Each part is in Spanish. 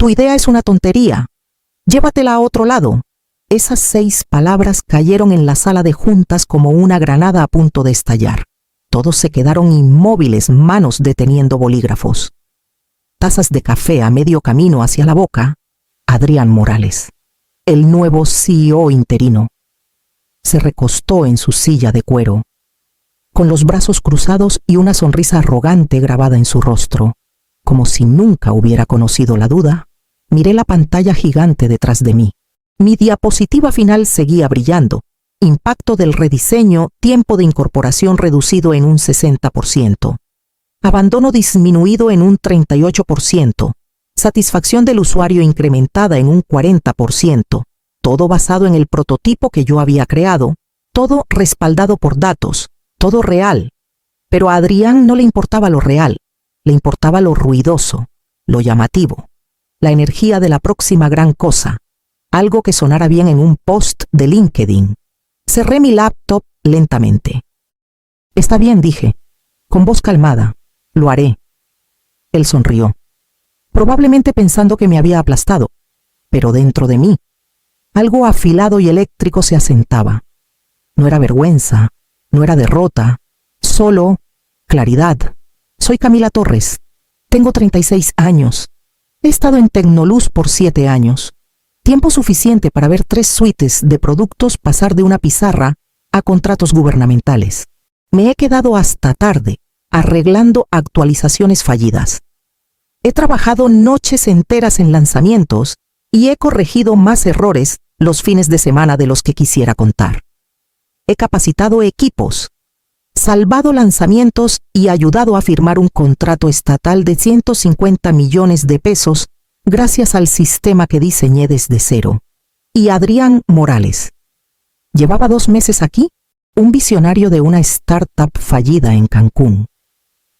Tu idea es una tontería. Llévatela a otro lado. Esas 6 palabras cayeron en la sala de juntas como una granada a punto de estallar. Todos se quedaron inmóviles, manos deteniendo bolígrafos. Tazas de café a medio camino hacia la boca. Adrián Morales, el nuevo CEO interino, se recostó en su silla de cuero, con los brazos cruzados y una sonrisa arrogante grabada en su rostro. Como si nunca hubiera conocido la duda, miré la pantalla gigante detrás de mí. Mi diapositiva final seguía brillando. Impacto del rediseño, tiempo de incorporación reducido en un 60%. Abandono disminuido en un 38%. Satisfacción del usuario incrementada en un 40%. Todo basado en el prototipo que yo había creado. Todo respaldado por datos. Todo real. Pero a Adrián no le importaba lo real. Le importaba lo ruidoso, lo llamativo. La energía de la próxima gran cosa. Algo que sonara bien en un post de LinkedIn. Cerré mi laptop lentamente. Está bien, dije, con voz calmada. Lo haré. Él sonrió, probablemente pensando que me había aplastado, pero dentro de mí, algo afilado y eléctrico se asentaba. No era vergüenza, no era derrota, solo claridad. Soy Camila Torres. Tengo 36 años. He estado en Tecnoluz por 7 años. Tiempo suficiente para ver 3 suites de productos pasar de una pizarra a contratos gubernamentales. Me he quedado hasta tarde, arreglando actualizaciones fallidas. He trabajado noches enteras en lanzamientos y he corregido más errores los fines de semana de los que quisiera contar. He capacitado equipos, salvado lanzamientos y ayudado a firmar un contrato estatal de 150 millones de pesos gracias al sistema que diseñé desde cero. Y Adrián Morales. Llevaba 2 meses aquí, un visionario de una startup fallida en Cancún,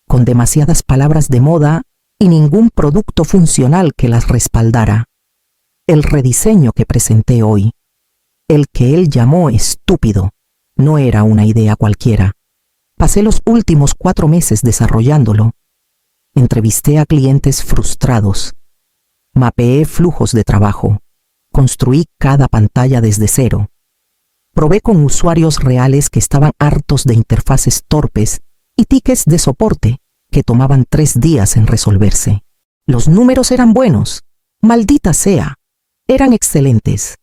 con demasiadas palabras de moda y ningún producto funcional que las respaldara. El rediseño que presenté hoy, el que él llamó estúpido, no era una idea cualquiera. Pasé los últimos 4 meses desarrollándolo. Entrevisté a clientes frustrados. Mapeé flujos de trabajo. Construí cada pantalla desde cero. Probé con usuarios reales que estaban hartos de interfaces torpes y tickets de soporte que tomaban 3 días en resolverse. Los números eran buenos. Maldita sea. Eran excelentes.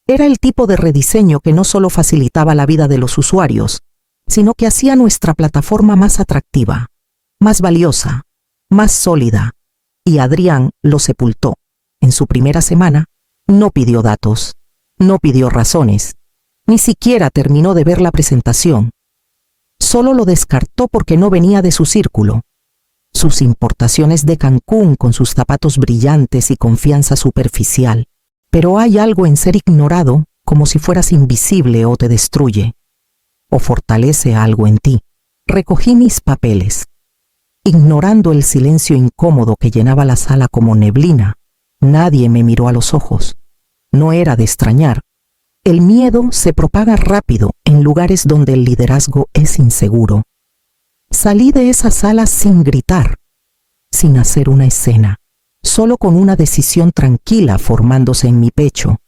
Era el tipo de rediseño que no solo facilitaba la vida de los usuarios, sino que hacía nuestra plataforma más atractiva, más valiosa, más sólida. Y Adrián lo sepultó. En su primera semana, no pidió datos, no pidió razones, ni siquiera terminó de ver la presentación. Solo lo descartó porque no venía de su círculo. Sus importaciones de Cancún con sus zapatos brillantes y confianza superficial. Pero hay algo en ser ignorado como si fueras invisible o te destruye. O fortalece algo en ti. Recogí mis papeles. Ignorando el silencio incómodo que llenaba la sala como neblina, nadie me miró a los ojos. No era de extrañar. El miedo se propaga rápido en lugares donde el liderazgo es inseguro. Salí de esa sala sin gritar, sin hacer una escena, solo con una decisión tranquila formándose en mi pecho.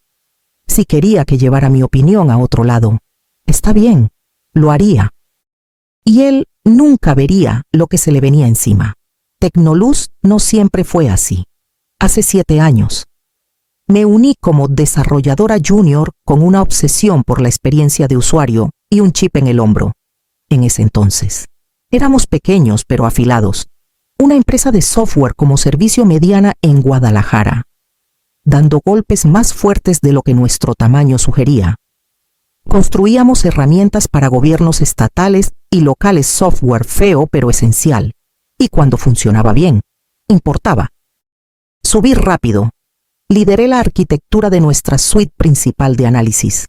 Si quería que llevara mi opinión a otro lado, está bien, lo haría. Y él nunca vería lo que se le venía encima. Tecnoluz no siempre fue así. Hace 7 años. Me uní como desarrolladora junior con una obsesión por la experiencia de usuario y un chip en el hombro. En ese entonces, éramos pequeños pero afilados. Una empresa de software como servicio mediana en Guadalajara, dando golpes más fuertes de lo que nuestro tamaño sugería. Construíamos herramientas para gobiernos estatales y locales, software feo pero esencial. Y cuando funcionaba bien, importaba. Subí rápido. Lideré la arquitectura de nuestra suite principal de análisis.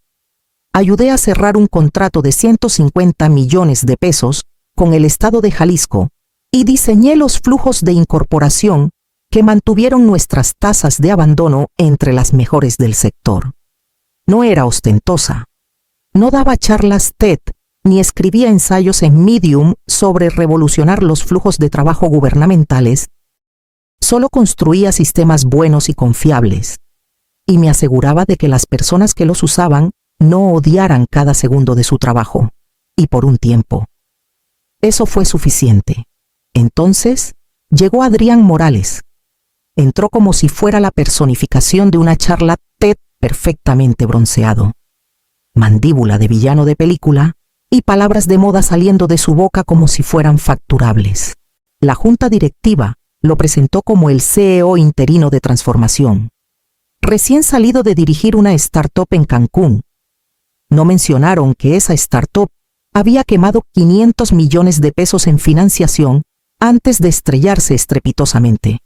Ayudé a cerrar un contrato de 150 millones de pesos con el estado de Jalisco y diseñé los flujos de incorporación que mantuvieron nuestras tasas de abandono entre las mejores del sector. No era ostentosa. No daba charlas TED ni escribía ensayos en Medium sobre revolucionar los flujos de trabajo gubernamentales. Solo construía sistemas buenos y confiables, y me aseguraba de que las personas que los usaban no odiaran cada segundo de su trabajo, y por un tiempo. Eso fue suficiente. Entonces, llegó Adrián Morales. Entró como si fuera la personificación de una charla TED perfectamente bronceado. Mandíbula de villano de película y palabras de moda saliendo de su boca como si fueran facturables. La junta directiva lo presentó como el CEO interino de transformación, recién salido de dirigir una startup en Cancún. No mencionaron que esa startup había quemado 500 millones de pesos en financiación antes de estrellarse estrepitosamente.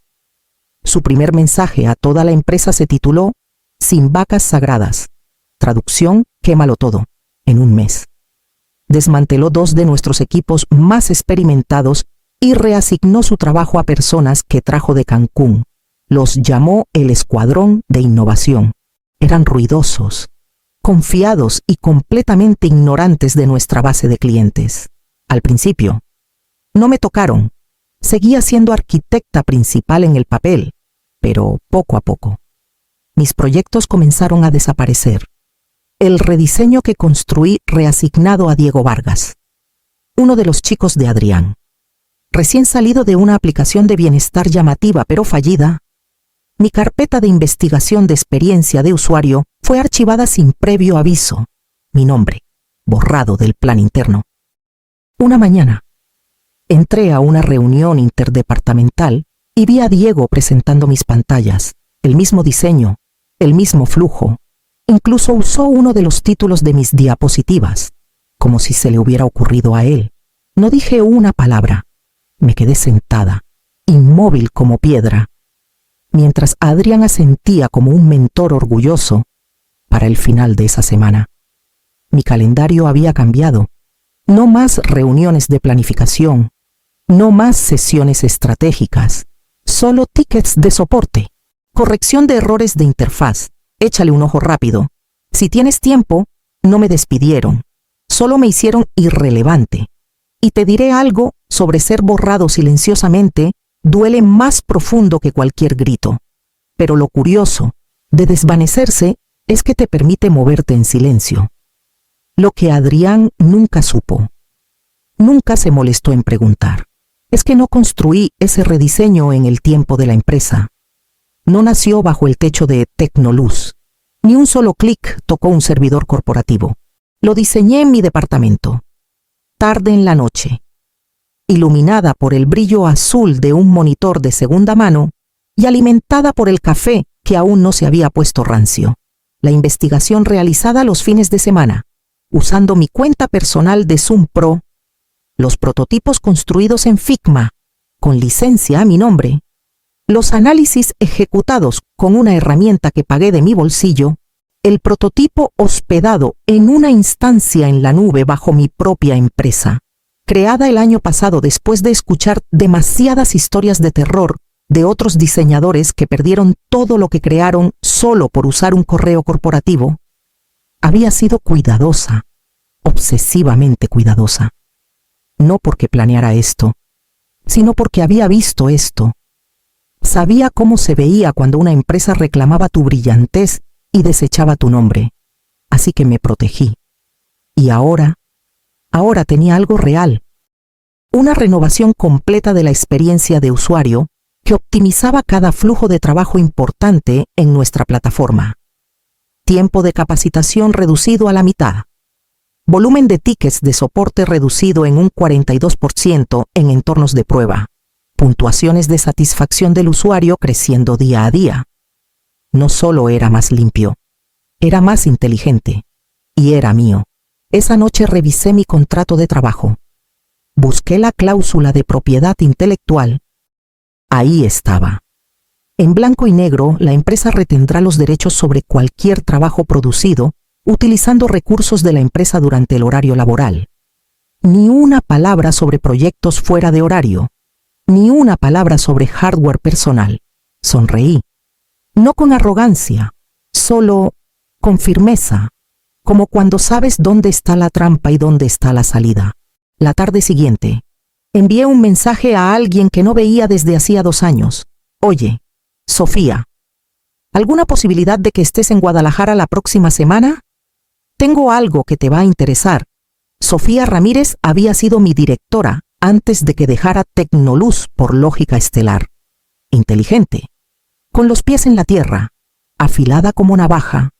Su primer mensaje a toda la empresa se tituló Sin vacas sagradas. Traducción, quémalo todo, en un mes. Desmanteló 2 de nuestros equipos más experimentados y reasignó su trabajo a personas que trajo de Cancún. Los llamó el Escuadrón de Innovación. Eran ruidosos, confiados y completamente ignorantes de nuestra base de clientes. Al principio, no me tocaron. Seguía siendo arquitecta principal en el papel, pero poco a poco. Mis proyectos comenzaron a desaparecer. El rediseño que construí reasignado a Diego Vargas, uno de los chicos de Adrián. Recién salido de una aplicación de bienestar llamativa pero fallida, mi carpeta de investigación de experiencia de usuario fue archivada sin previo aviso. Mi nombre, borrado del plan interno. Una mañana, entré a una reunión interdepartamental y vi a Diego presentando mis pantallas, el mismo diseño, el mismo flujo. Incluso usó uno de los títulos de mis diapositivas, como si se le hubiera ocurrido a él. No dije una palabra. Me quedé sentada, inmóvil como piedra, mientras Adrián asentía como un mentor orgulloso para el final de esa semana. Mi calendario había cambiado. No más reuniones de planificación, no más sesiones estratégicas, solo tickets de soporte, corrección de errores de interfaz. Échale un ojo rápido. Si tienes tiempo, no me despidieron, solo me hicieron irrelevante. Y te diré algo sobre ser borrado silenciosamente, duele más profundo que cualquier grito. Pero lo curioso de desvanecerse es que te permite moverte en silencio. Lo que Adrián nunca supo. Nunca se molestó en preguntar. Es que no construí ese rediseño en el tiempo de la empresa. No nació bajo el techo de Tecnoluz. Ni un solo clic tocó un servidor corporativo. Lo diseñé en mi departamento. Tarde en la noche, iluminada por el brillo azul de un monitor de segunda mano y alimentada por el café que aún no se había puesto rancio. La investigación realizada los fines de semana, usando mi cuenta personal de Zoom Pro, los prototipos construidos en Figma, con licencia a mi nombre, los análisis ejecutados con una herramienta que pagué de mi bolsillo, el prototipo hospedado en una instancia en la nube bajo mi propia empresa, creada el año pasado después de escuchar demasiadas historias de terror de otros diseñadores que perdieron todo lo que crearon solo por usar un correo corporativo, había sido cuidadosa, obsesivamente cuidadosa. No porque planeara esto, sino porque había visto esto. Sabía cómo se veía cuando una empresa reclamaba tu brillantez y desechaba tu nombre. Así que me protegí. Y ahora tenía algo real. Una renovación completa de la experiencia de usuario que optimizaba cada flujo de trabajo importante en nuestra plataforma. Tiempo de capacitación reducido a la mitad. Volumen de tickets de soporte reducido en un 42% en entornos de prueba. Puntuaciones de satisfacción del usuario creciendo día a día. No solo era más limpio, era más inteligente. Y era mío. Esa noche revisé mi contrato de trabajo. Busqué la cláusula de propiedad intelectual. Ahí estaba. En blanco y negro, la empresa retendrá los derechos sobre cualquier trabajo producido utilizando recursos de la empresa durante el horario laboral. Ni una palabra sobre proyectos fuera de horario. Ni una palabra sobre hardware personal. Sonreí. No con arrogancia, solo con firmeza, como cuando sabes dónde está la trampa y dónde está la salida. La tarde siguiente, envié un mensaje a alguien que no veía desde hacía 2 años. Oye, Sofía, ¿alguna posibilidad de que estés en Guadalajara la próxima semana? Tengo algo que te va a interesar. Sofía Ramírez había sido mi directora antes de que dejara Tecnoluz por lógica estelar. Inteligente, con los pies en la tierra, afilada como navaja,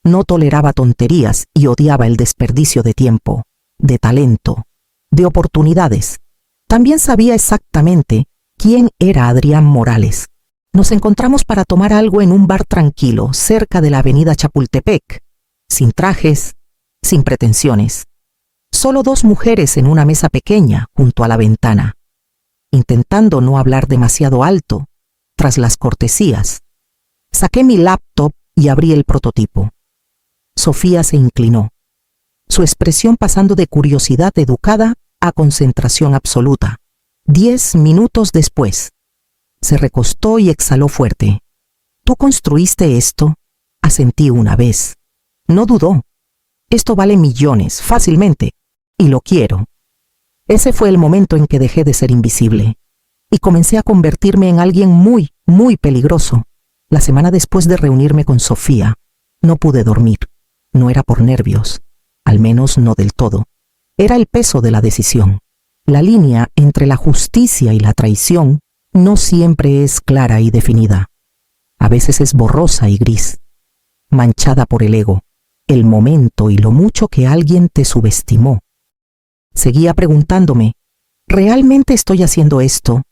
no toleraba tonterías y odiaba el desperdicio de tiempo, de talento, de oportunidades. También sabía exactamente quién era Adrián Morales. Nos encontramos para tomar algo en un bar tranquilo cerca de la avenida Chapultepec, sin trajes, sin pretensiones. Solo dos mujeres en una mesa pequeña junto a la ventana, intentando no hablar demasiado alto, tras las cortesías. Saqué mi laptop y abrí el prototipo. Sofía se inclinó, su expresión pasando de curiosidad educada a concentración absoluta. 10 minutos después, se recostó y exhaló fuerte. ¿Tú construiste esto? Asentí una vez. No dudó. Esto vale millones, fácilmente, y lo quiero. Ese fue el momento en que dejé de ser invisible y comencé a convertirme en alguien muy, muy peligroso. La semana después de reunirme con Sofía, no pude dormir. No era por nervios, al menos no del todo. Era el peso de la decisión. La línea entre la justicia y la traición no siempre es clara y definida. A veces es borrosa y gris, manchada por el ego, el momento y lo mucho que alguien te subestimó. Seguía preguntándome, ¿realmente estoy haciendo esto?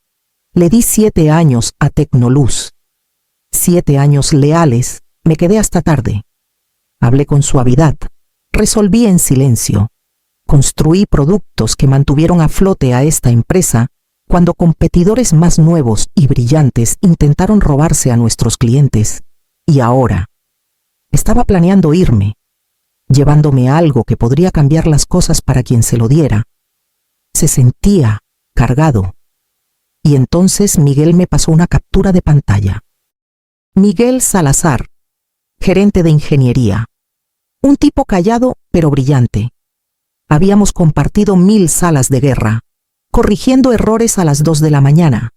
Le di 7 años a Tecnoluz. 7 años leales, me quedé hasta tarde. Hablé con suavidad, resolví en silencio. Construí productos que mantuvieron a flote a esta empresa cuando competidores más nuevos y brillantes intentaron robarse a nuestros clientes. Y ahora, estaba planeando irme, llevándome algo que podría cambiar las cosas para quien se lo diera. Se sentía cargado. Y entonces Miguel me pasó una captura de pantalla. Miguel Salazar, gerente de ingeniería. Un tipo callado pero brillante. Habíamos compartido 1000 salas de guerra, corrigiendo errores a las 2 de la mañana,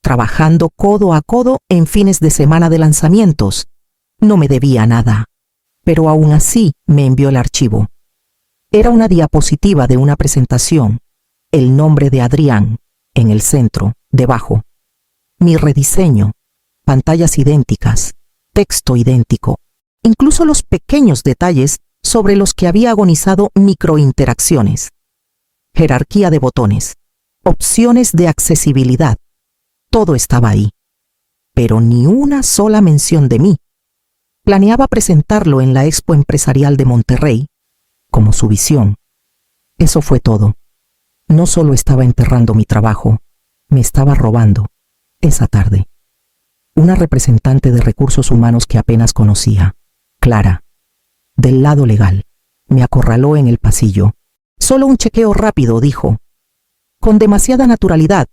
trabajando codo a codo en fines de semana de lanzamientos. No me debía nada, pero aún así me envió el archivo. Era una diapositiva de una presentación, el nombre de Adrián, en el centro, debajo. Mi rediseño, pantallas idénticas, texto idéntico, incluso los pequeños detalles sobre los que había agonizado microinteracciones. Jerarquía de botones, opciones de accesibilidad, todo estaba ahí. Pero ni una sola mención de mí. Planeaba presentarlo en la Expo Empresarial de Monterrey, como su visión. Eso fue todo. No solo estaba enterrando mi trabajo, me estaba robando, esa tarde. Una representante de recursos humanos que apenas conocía, Clara, del lado legal, me acorraló en el pasillo. Solo un chequeo rápido, dijo. Con demasiada naturalidad.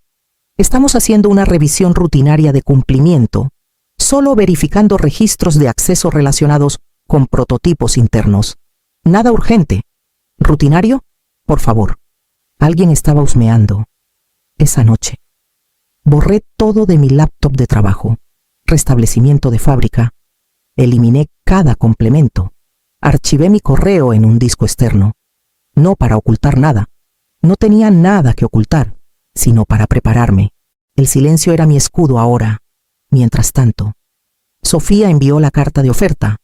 Estamos haciendo una revisión rutinaria de cumplimiento, solo verificando registros de acceso relacionados con prototipos internos. Nada urgente. ¿Rutinario? Por favor. Alguien estaba husmeando. Esa noche. Borré todo de mi laptop de trabajo. Restablecimiento de fábrica. Eliminé cada complemento. Archivé mi correo en un disco externo. No para ocultar nada. No tenía nada que ocultar, sino para prepararme. El silencio era mi escudo ahora. Mientras tanto, Sofía envió la carta de oferta.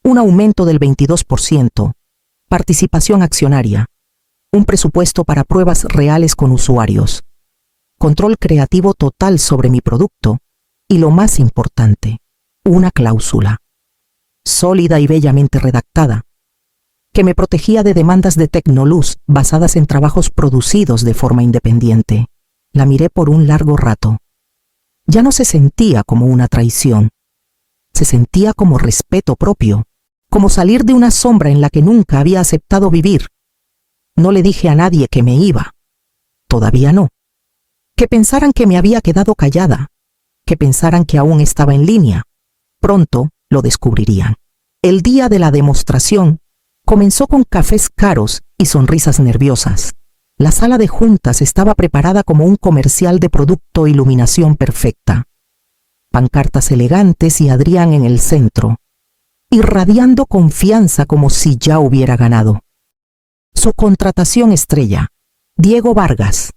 Un aumento del 22%. Participación accionaria. Un presupuesto para pruebas reales con usuarios. Control creativo total sobre mi producto. Y lo más importante, una cláusula. Sólida y bellamente redactada, que me protegía de demandas de Tecnoluz basadas en trabajos producidos de forma independiente. La miré por un largo rato. Ya no se sentía como una traición. Se sentía como respeto propio, como salir de una sombra en la que nunca había aceptado vivir. No le dije a nadie que me iba. Todavía no. Que pensaran que me había quedado callada, que pensaran que aún estaba en línea. Pronto lo descubrirían. El día de la demostración comenzó con cafés caros y sonrisas nerviosas. La sala de juntas estaba preparada como un comercial de producto iluminación perfecta. pancartas elegantes y Adrián en el centro, irradiando confianza como si ya hubiera ganado. Su contratación estrella, Diego Vargas,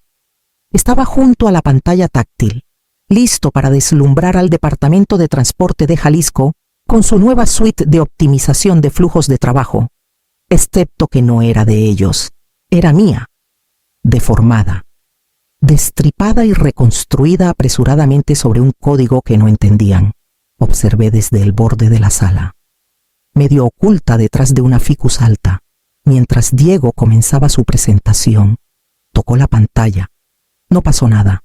estaba junto a la pantalla táctil, listo para deslumbrar al Departamento de Transporte de Jalisco con su nueva suite de optimización de flujos de trabajo, excepto que no era de ellos, era mía, deformada, destripada y reconstruida apresuradamente sobre un código que no entendían. Observé desde el borde de la sala, medio oculta detrás de una ficus alta, mientras Diego comenzaba su presentación. Tocó la pantalla. No pasó nada.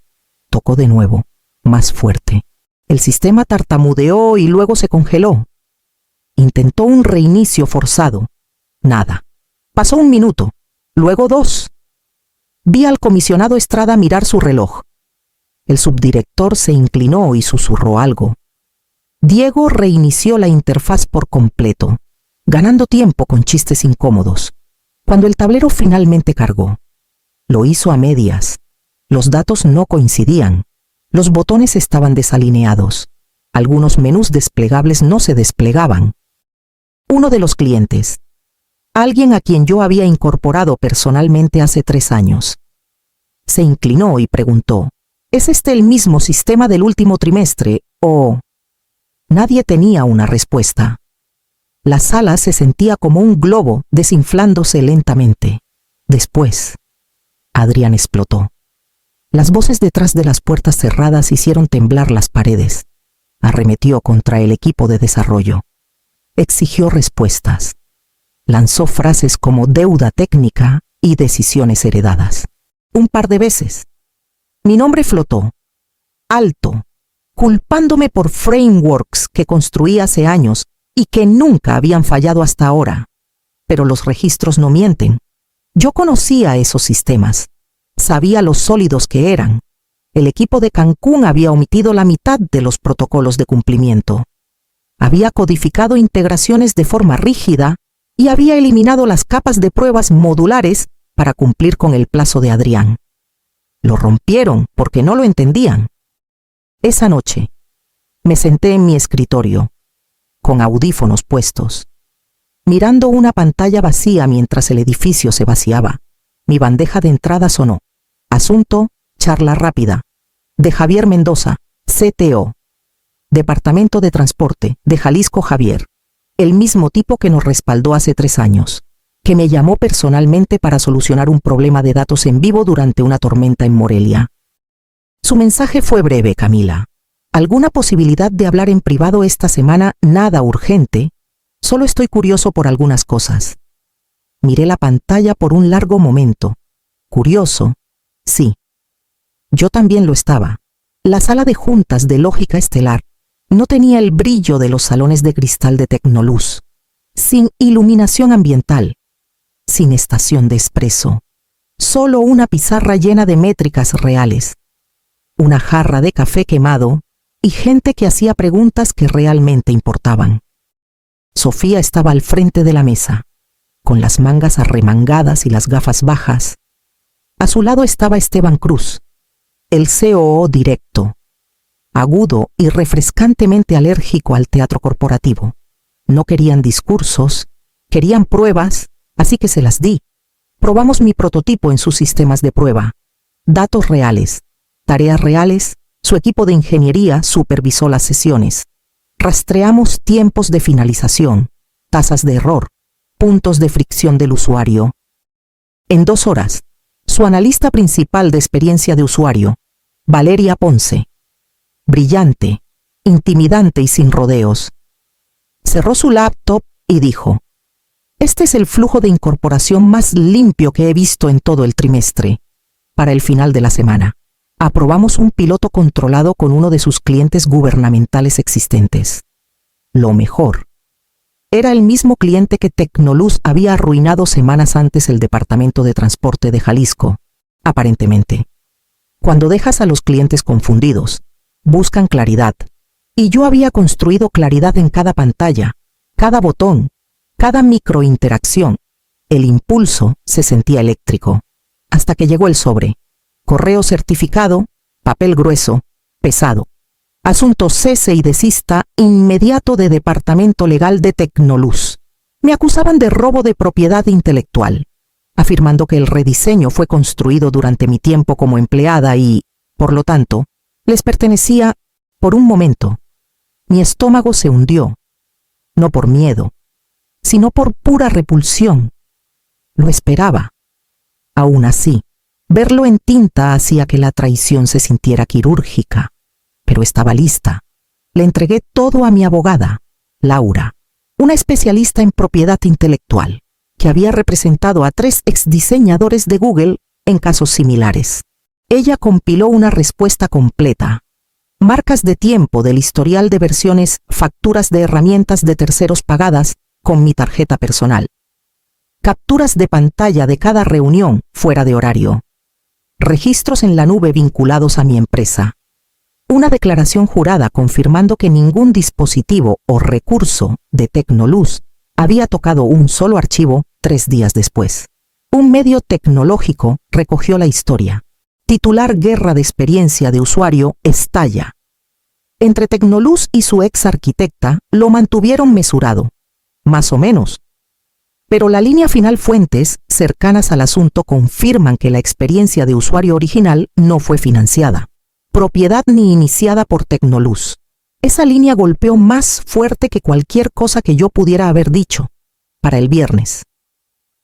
Tocó de nuevo, más fuerte. El sistema tartamudeó y luego se congeló. Intentó un reinicio forzado. Nada. Pasó 1 minuto, luego 2. Vi al comisionado Estrada mirar su reloj. El subdirector se inclinó y susurró algo. Diego reinició la interfaz por completo, ganando tiempo con chistes incómodos. Cuando el tablero finalmente cargó, lo hizo a medias. Los datos no coincidían. Los botones estaban desalineados. Algunos menús desplegables no se desplegaban. Uno de los clientes, alguien a quien yo había incorporado personalmente hace 3 años, se inclinó y preguntó, ¿es este el mismo sistema del último trimestre o...? Nadie tenía una respuesta. La sala se sentía como un globo desinflándose lentamente. Después, Adrián explotó. Las voces detrás de las puertas cerradas hicieron temblar las paredes. Arremetió contra el equipo de desarrollo. Exigió respuestas. Lanzó frases como deuda técnica y decisiones heredadas. Un par de veces. Mi nombre flotó, alto, culpándome por frameworks que construí hace años y que nunca habían fallado hasta ahora. Pero los registros no mienten. Yo conocía esos sistemas. Sabía lo sólidos que eran. El equipo de Cancún había omitido la mitad de los protocolos de cumplimiento. Había codificado integraciones de forma rígida y había eliminado las capas de pruebas modulares para cumplir con el plazo de Adrián. Lo rompieron porque no lo entendían. Esa noche, me senté en mi escritorio, con audífonos puestos, mirando una pantalla vacía mientras el edificio se vaciaba. Mi bandeja de entrada sonó. Asunto, charla rápida, de Javier Mendoza, CTO, Departamento de Transporte, de Jalisco Javier, el mismo tipo que nos respaldó hace 3 años, que me llamó personalmente para solucionar un problema de datos en vivo durante una tormenta en Morelia. Su mensaje fue breve, Camila. ¿Alguna posibilidad de hablar en privado esta semana? Nada urgente. Solo estoy curioso por algunas cosas. Miré la pantalla por un largo momento. Curioso, sí. Yo también lo estaba. La sala de juntas de Lógica Estelar no tenía el brillo de los salones de cristal de Tecnoluz, sin iluminación ambiental, sin estación de expreso, solo una pizarra llena de métricas reales, una jarra de café quemado y gente que hacía preguntas que realmente importaban. Sofía estaba al frente de la mesa, con las mangas arremangadas y las gafas bajas. A su lado estaba Esteban Cruz, el COO directo, agudo y refrescantemente alérgico al teatro corporativo. No querían discursos, querían pruebas, así que se las di. Probamos mi prototipo en sus sistemas de prueba. Datos reales, tareas reales, su equipo de ingeniería supervisó las sesiones. Rastreamos tiempos de finalización, tasas de error, puntos de fricción del usuario. En 2 horas, su analista principal de experiencia de usuario, Valeria Ponce, brillante, intimidante y sin rodeos, cerró su laptop y dijo, «Este es el flujo de incorporación más limpio que he visto en todo el trimestre. Para el final de la semana, aprobamos un piloto controlado con uno de sus clientes gubernamentales existentes. Lo mejor. Era el mismo cliente que Tecnoluz había arruinado semanas antes el Departamento de Transporte de Jalisco, aparentemente. Cuando dejas a los clientes confundidos, buscan claridad. Y yo había construido claridad en cada pantalla, cada botón, cada microinteracción. El impulso se sentía eléctrico, hasta que llegó el sobre. Correo certificado, papel grueso, pesado. Asunto cese y desista inmediato de Departamento Legal de Tecnoluz. Me acusaban de robo de propiedad intelectual, afirmando que el rediseño fue construido durante mi tiempo como empleada y, por lo tanto, les pertenecía por un momento. Mi estómago se hundió, no por miedo, sino por pura repulsión. Lo esperaba. Aún así, verlo en tinta hacía que la traición se sintiera quirúrgica. Pero estaba lista. Le entregué todo a mi abogada, Laura, una especialista en propiedad intelectual, que había representado a 3 exdiseñadores de Google en casos similares. Ella compiló una respuesta completa. Marcas de tiempo del historial de versiones, facturas de herramientas de terceros pagadas con mi tarjeta personal. Capturas de pantalla de cada reunión fuera de horario. Registros en la nube vinculados a mi empresa. Una declaración jurada confirmando que ningún dispositivo o recurso de Tecnoluz había tocado un solo archivo 3 días después. Un medio tecnológico recogió la historia. Titular Guerra de experiencia de usuario estalla. Entre Tecnoluz y su ex arquitecta lo mantuvieron mesurado, más o menos. Pero la línea final fuentes cercanas al asunto confirman que la experiencia de usuario original no fue financiada, propiedad ni iniciada por Tecnoluz. Esa línea golpeó más fuerte que cualquier cosa que yo pudiera haber dicho. Para el viernes,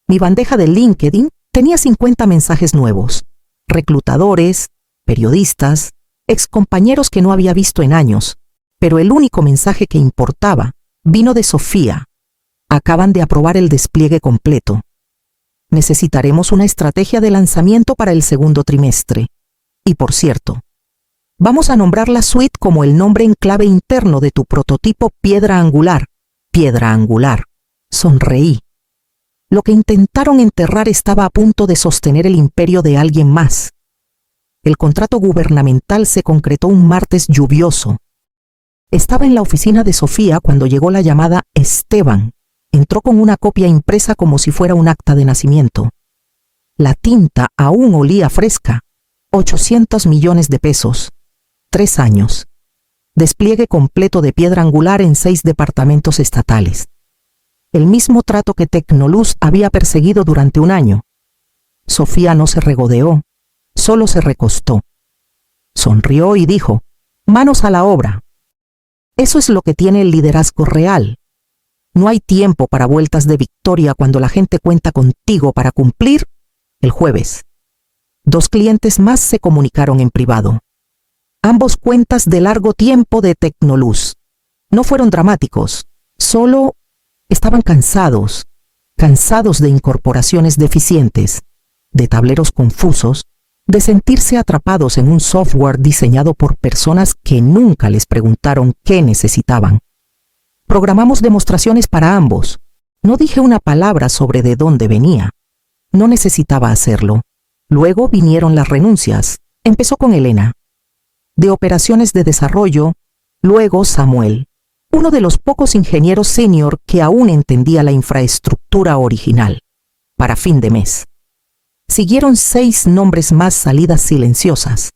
mi bandeja de LinkedIn tenía 50 mensajes nuevos. Reclutadores, periodistas, excompañeros que no había visto en años. Pero el único mensaje que importaba vino de Sofía. Acaban de aprobar el despliegue completo. Necesitaremos una estrategia de lanzamiento para el segundo trimestre. Y por cierto, vamos a nombrar la suite como el nombre en clave interno de tu prototipo Piedra Angular. Piedra Angular. Sonreí. Lo que intentaron enterrar estaba a punto de sostener el imperio de alguien más. El contrato gubernamental se concretó un martes lluvioso. Estaba en la oficina de Sofía cuando llegó la llamada Esteban. Entró con una copia impresa como si fuera un acta de nacimiento. La tinta aún olía fresca. 800 millones de pesos. 3 años. Despliegue completo de Piedra Angular en 6 departamentos estatales. El mismo trato que Tecnoluz había perseguido durante un año. Sofía no se regodeó, solo se recostó. Sonrió y dijo, manos a la obra. Eso es lo que tiene el liderazgo real. No hay tiempo para vueltas de victoria cuando la gente cuenta contigo para cumplir. El jueves, 2 clientes más se comunicaron en privado. Ambos cuentas de largo tiempo de Tecnoluz. No fueron dramáticos, solo estaban cansados de incorporaciones deficientes, de tableros confusos, de sentirse atrapados en un software diseñado por personas que nunca les preguntaron qué necesitaban. Programamos demostraciones para ambos. No dije una palabra sobre de dónde venía. No necesitaba hacerlo. Luego vinieron las renuncias. Empezó con Elena. De operaciones de desarrollo, luego Samuel, uno de los pocos ingenieros senior que aún entendía la infraestructura original. Para fin de mes. Siguieron 6 nombres más, salidas silenciosas,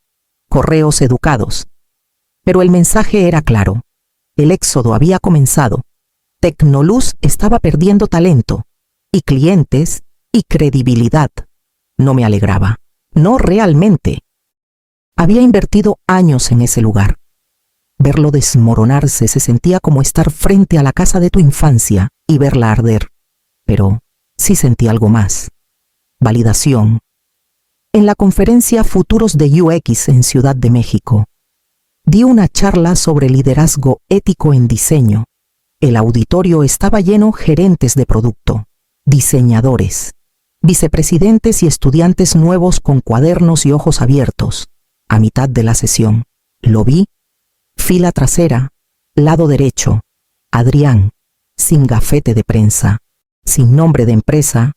correos educados. Pero el mensaje era claro. El éxodo había comenzado. Tecnoluz estaba perdiendo talento, y clientes, y credibilidad. No me alegraba. No realmente. Había invertido años en ese lugar. Verlo desmoronarse se sentía como estar frente a la casa de tu infancia y verla arder. Pero sí sentí algo más. Validación. En la conferencia Futuros de UX en Ciudad de México, di una charla sobre liderazgo ético en diseño. El auditorio estaba lleno gerentes de producto, diseñadores, vicepresidentes y estudiantes nuevos con cuadernos y ojos abiertos. A mitad de la sesión, lo vi. Fila trasera, lado derecho, Adrián, sin gafete de prensa, sin nombre de empresa,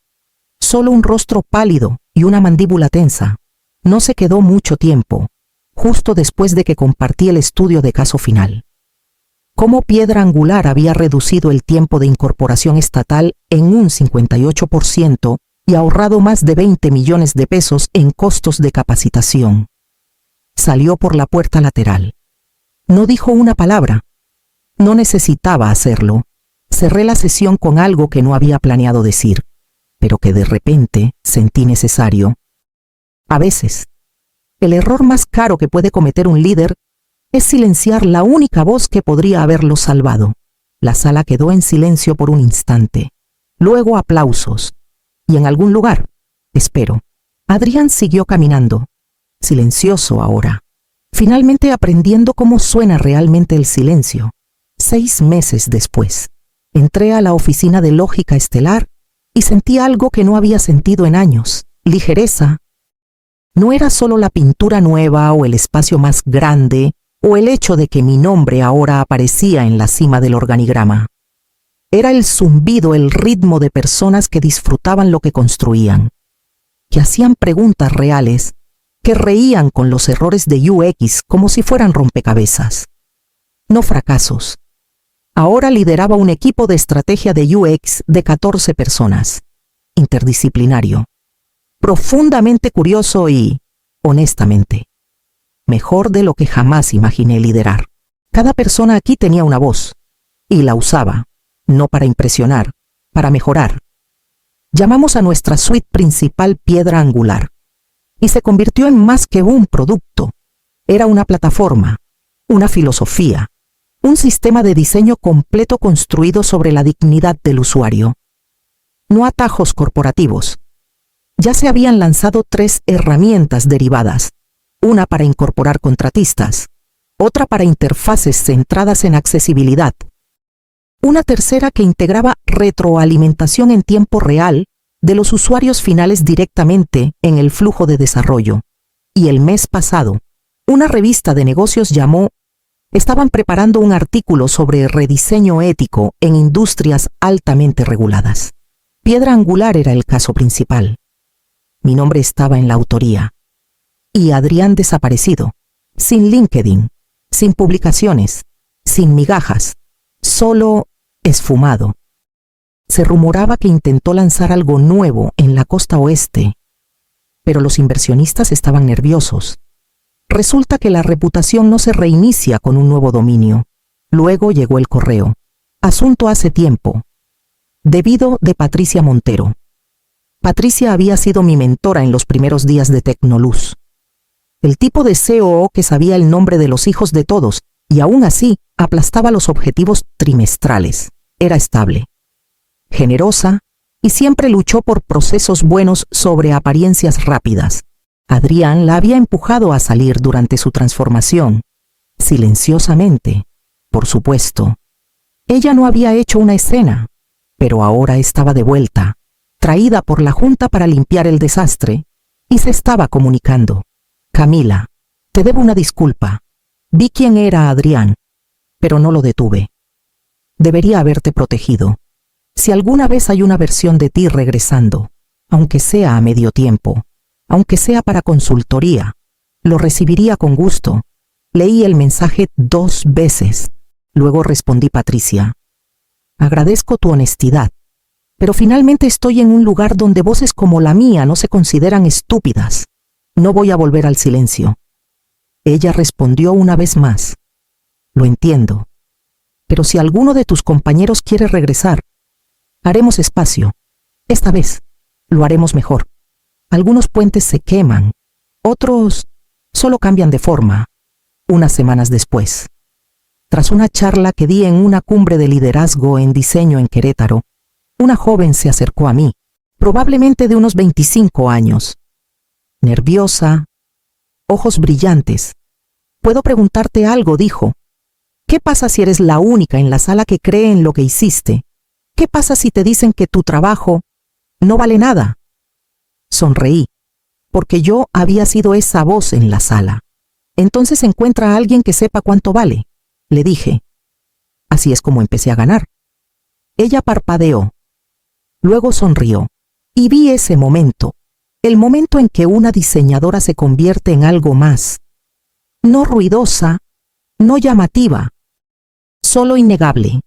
solo un rostro pálido y una mandíbula tensa. No se quedó mucho tiempo, justo después de que compartí el estudio de caso final. Cómo Piedra Angular había reducido el tiempo de incorporación estatal en un 58% y ahorrado más de 20 millones de pesos en costos de capacitación. Salió por la puerta lateral. No dijo una palabra. No necesitaba hacerlo. Cerré la sesión con algo que no había planeado decir, pero que de repente sentí necesario. A veces, el error más caro que puede cometer un líder es silenciar la única voz que podría haberlo salvado. La sala quedó en silencio por un instante. Luego aplausos. Y en algún lugar, espero, Adrián siguió caminando, silencioso ahora, finalmente aprendiendo cómo suena realmente el silencio. 6 meses después, entré a la oficina de Lógica Estelar y sentí algo que no había sentido en años: ligereza. No era solo la pintura nueva o el espacio más grande o el hecho de que mi nombre ahora aparecía en la cima del organigrama. Era el zumbido, el ritmo de personas que disfrutaban lo que construían, que hacían preguntas reales, que reían con los errores de UX como si fueran rompecabezas. No fracasos. Ahora lideraba un equipo de estrategia de UX de 14 personas, interdisciplinario, profundamente curioso y, honestamente, mejor de lo que jamás imaginé liderar. Cada persona aquí tenía una voz, y la usaba, no para impresionar, para mejorar. Llamamos a nuestra suite principal Piedra Angular, y se convirtió en más que un producto. Era una plataforma, una filosofía, un sistema de diseño completo construido sobre la dignidad del usuario. No atajos corporativos. Ya se habían lanzado 3 herramientas derivadas, una para incorporar contratistas, otra para interfaces centradas en accesibilidad, una tercera que integraba retroalimentación en tiempo real de los usuarios finales directamente en el flujo de desarrollo. Y el mes pasado, una revista de negocios llamó: estaban preparando un artículo sobre rediseño ético en industrias altamente reguladas. Piedra Angular era el caso principal. Mi nombre estaba en la autoría. Y Adrián desaparecido, sin LinkedIn, sin publicaciones, sin migajas, solo esfumado. Se rumoraba que intentó lanzar algo nuevo en la costa oeste, pero los inversionistas estaban nerviosos. Resulta que la reputación no se reinicia con un nuevo dominio. Luego llegó el correo. Asunto hace tiempo. Debido de Patricia Montero. Patricia había sido mi mentora en los primeros días de Tecnoluz. El tipo de COO que sabía el nombre de los hijos de todos y aún así aplastaba los objetivos trimestrales. Era estable, generosa y siempre luchó por procesos buenos sobre apariencias rápidas. Adrián la había empujado a salir durante su transformación, silenciosamente, por supuesto. Ella no había hecho una escena, pero ahora estaba de vuelta, traída por la Junta para limpiar el desastre, y se estaba comunicando. Camila, te debo una disculpa. Vi quién era Adrián, pero no lo detuve. Debería haberte protegido. Si alguna vez hay una versión de ti regresando, aunque sea a medio tiempo, aunque sea para consultoría, lo recibiría con gusto. Leí el mensaje 2 veces. Luego respondí: Patricia, agradezco tu honestidad, pero finalmente estoy en un lugar donde voces como la mía no se consideran estúpidas. No voy a volver al silencio. Ella respondió una vez más: lo entiendo, pero si alguno de tus compañeros quiere regresar, haremos espacio. Esta vez, lo haremos mejor. Algunos puentes se queman, otros solo cambian de forma. Unas semanas después, tras una charla que di en una cumbre de liderazgo en diseño en Querétaro, una joven se acercó a mí, probablemente de unos 25 años. Nerviosa, ojos brillantes. ¿Puedo preguntarte algo?, dijo. ¿Qué pasa si eres la única en la sala que cree en lo que hiciste? ¿Qué pasa si te dicen que tu trabajo no vale nada? Sonreí, porque yo había sido esa voz en la sala. Entonces encuentra a alguien que sepa cuánto vale, le dije. Así es como empecé a ganar. Ella parpadeó. Luego sonrió, y vi ese momento, el momento en que una diseñadora se convierte en algo más. No ruidosa, no llamativa, solo innegable.